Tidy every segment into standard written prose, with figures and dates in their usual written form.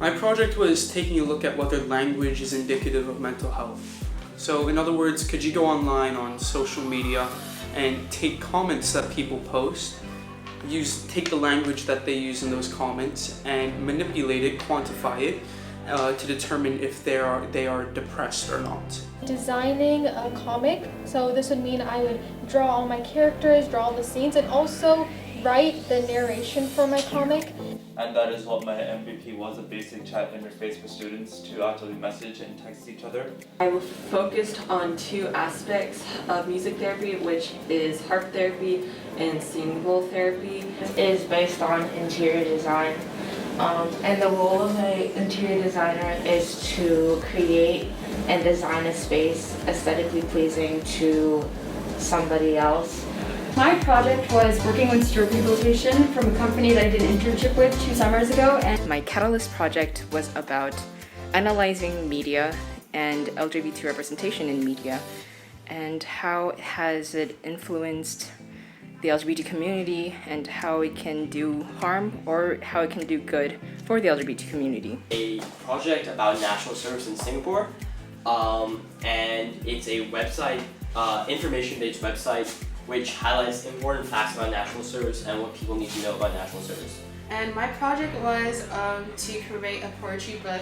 My project was taking a look at whether language is indicative of mental health. So in other words, could you go online on social media and take comments that people post, take the language that they use in those comments and manipulate it, quantify it, to determine if they are depressed or not. Designing a comic, so this would mean I would draw all my characters, draw all the scenes, and also write the narration for my comic. And that is what my MVP was, a basic chat interface for students to actually message and text each other. I focused on two aspects of music therapy, which is harp therapy and singing bowl therapy. It is based on interior design. And the role of an interior designer is to create and design a space aesthetically pleasing to somebody else. My project was working with stroke rehabilitation from a company that I did an internship with 2 summers ago. And my Catalyst project was about analyzing media and LGBT representation in media and how has it influenced the LGBT community and how it can do harm or how it can do good for the LGBT community. A project about national service in Singapore, and it's a website, information-based website, which highlights important facts about national service and what people need to know about national service. And my project was to create a poetry book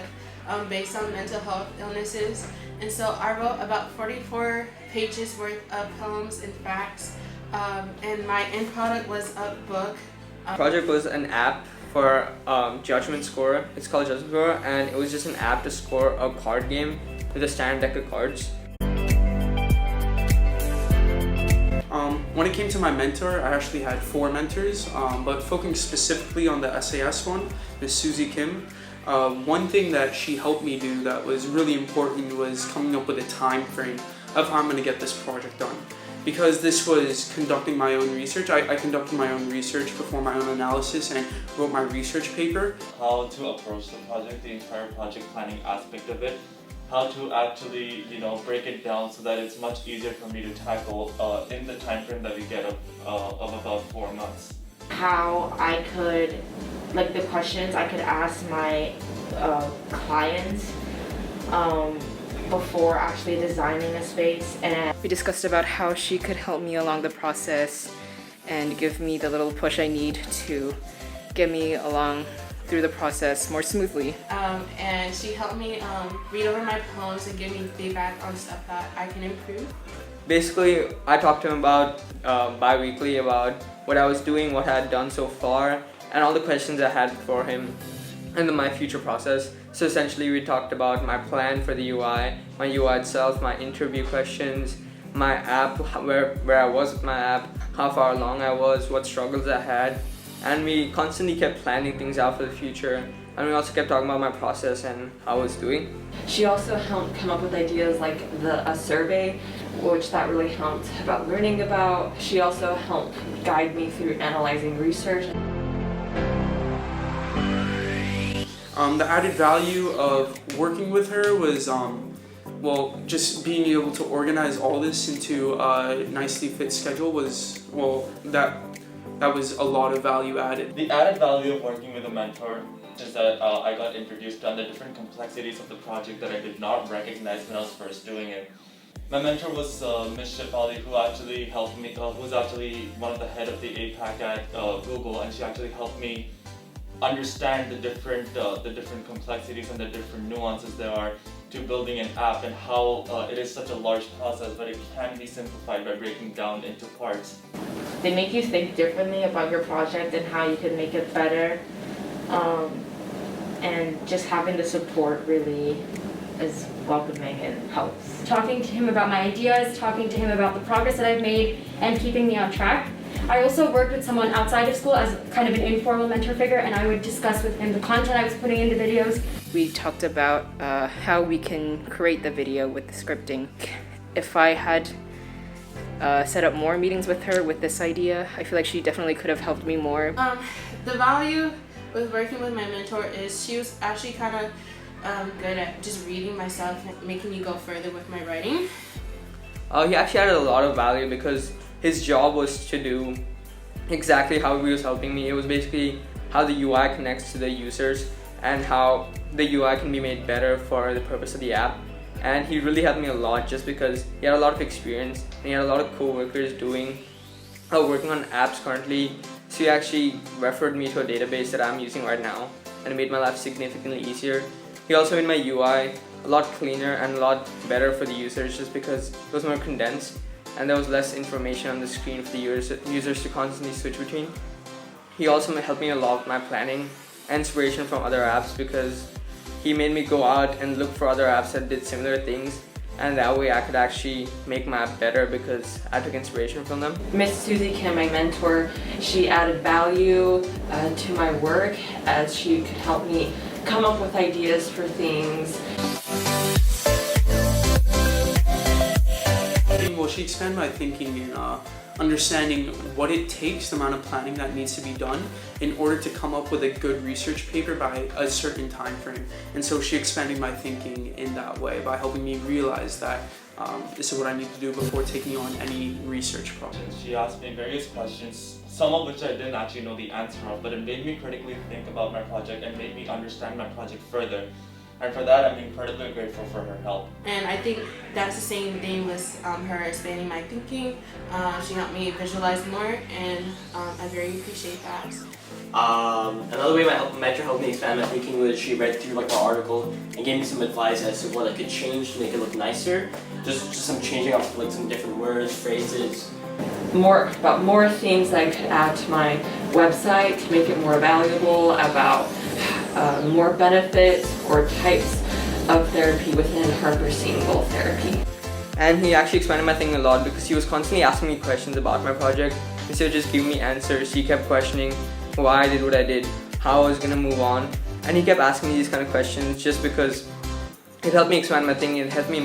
based on mental health illnesses. And so I wrote about 44 pages worth of poems and facts. And my end product was a book. Project was an app for Judgment Score. It's called Judgment Score, and it was just an app to score a card game with a standard deck of cards. When it came to my mentor, I actually had 4 mentors, but focusing specifically on the SAS one, Ms. Susie Kim. One thing that she helped me do that was really important was coming up with a time frame of how I'm going to get this project done. Because this was conducting my own research, I conducted my own research, performed my own analysis, and wrote my research paper. How to approach the project, the entire project planning aspect of it. How to actually, break it down so that it's much easier for me to tackle in the time frame that we get of about 4 months. How I could, the questions I could ask my clients before actually designing a space. And we discussed about how she could help me along the process and give me the little push I need to get me along through the process more smoothly. And she helped me read over my poems and give me feedback on stuff that I can improve. Basically, I talked to him about bi-weekly about what I was doing, what I had done so far, and all the questions I had for him and my future process. So essentially we talked about my plan for the UI, my UI itself, my interview questions, my app, where I was with my app, how far along I was, what struggles I had, and we constantly kept planning things out for the future. And we also kept talking about my process and how I was doing. She also helped come up with ideas like a survey, which that really helped about learning about. She also helped guide me through analyzing research. The added value of working with her was, just being able to organize all this into a nicely fit schedule was, that was a lot of value added. The added value of working with a mentor is that I got introduced to the different complexities of the project that I did not recognize when I was first doing it. My mentor was Ms. Shefali, who actually helped me, who's actually one of the head of the APAC at Google, and she actually helped me understand the different complexities and the different nuances there are to building an app and how it is such a large process, but it can be simplified by breaking down into parts. they make you think differently about your project and how you can make it better. And just having the support really is welcoming and helps. Talking to him about my ideas, talking to him about the progress that I've made, and keeping me on track. I also worked with someone outside of school as kind of an informal mentor figure, and I would discuss with him the content I was putting into videos. We talked about how we can create the video with the scripting. If I had set up more meetings with her with this idea, I feel like she definitely could have helped me more. The value with working with my mentor is she was actually kind of good at just reading my stuff and making me go further with my writing. He actually added a lot of value because his job was to do exactly how he was helping me. It was basically how the UI connects to the users and how the UI can be made better for the purpose of the app. And he really helped me a lot just because he had a lot of experience and he had a lot of co-workers working on apps currently. So he actually referred me to a database that I'm using right now, and it made my life significantly easier. He also made my UI a lot cleaner and a lot better for the users just because it was more condensed and there was less information on the screen for the users to constantly switch between. He also helped me a lot with my planning and inspiration from other apps because he made me go out and look for other apps that did similar things, and that way I could actually make my app better because I took inspiration from them. Miss Susie Kim, my mentor, she added value to my work as she could help me come up with ideas for things. Well, she expanded my thinking in understanding what it takes, the amount of planning that needs to be done in order to come up with a good research paper by a certain time frame. And so she expanded my thinking in that way by helping me realize that this is what I need to do before taking on any research project. She asked me various questions, some of which I didn't actually know the answer of, but it made me critically think about my project and made me understand my project further. And for that, I'm incredibly grateful for her help. And I think that's the same thing with her expanding my thinking. She helped me visualize more, and I very appreciate that. Another way my mentor helped me expand my thinking was she read through like my article and gave me some advice as to what I could change to make it look nicer. Just some changing up like some different words, phrases. More things I could add to my website to make it more valuable, about more benefits or types of therapy within Harper's Single therapy. And he actually expanded my thinking a lot because he was constantly asking me questions about my project instead of just giving me answers. He kept questioning why I did what I did, how I was gonna move on, and he kept asking me these kind of questions just because it helped me expand my thinking. It helped me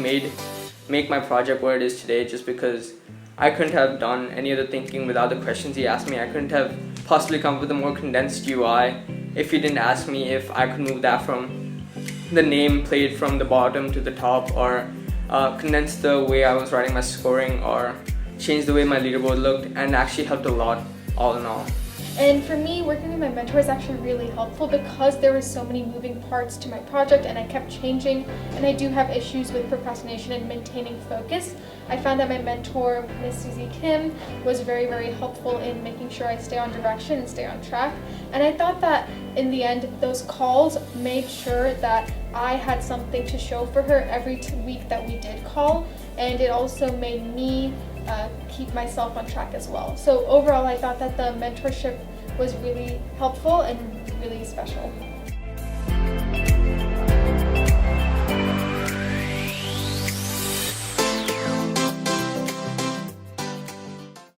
make my project what it is today, just because I couldn't have done any other thinking without the questions he asked me. I couldn't have possibly come up with a more condensed UI if he didn't ask me if I could move that from the nameplate from the bottom to the top, or condense the way I was writing my scoring, or change the way my leaderboard looked, and actually helped a lot all in all. And for me, working with my mentor is actually really helpful because there were so many moving parts to my project and I kept changing, and I do have issues with procrastination and maintaining focus. I found that my mentor, Miss Susie Kim, was very, very helpful in making sure I stay on direction and stay on track. And I thought that in the end, those calls made sure that I had something to show for her every week that we did call, and it also made me keep myself on track as well. So overall, I thought that the mentorship was really helpful and really special.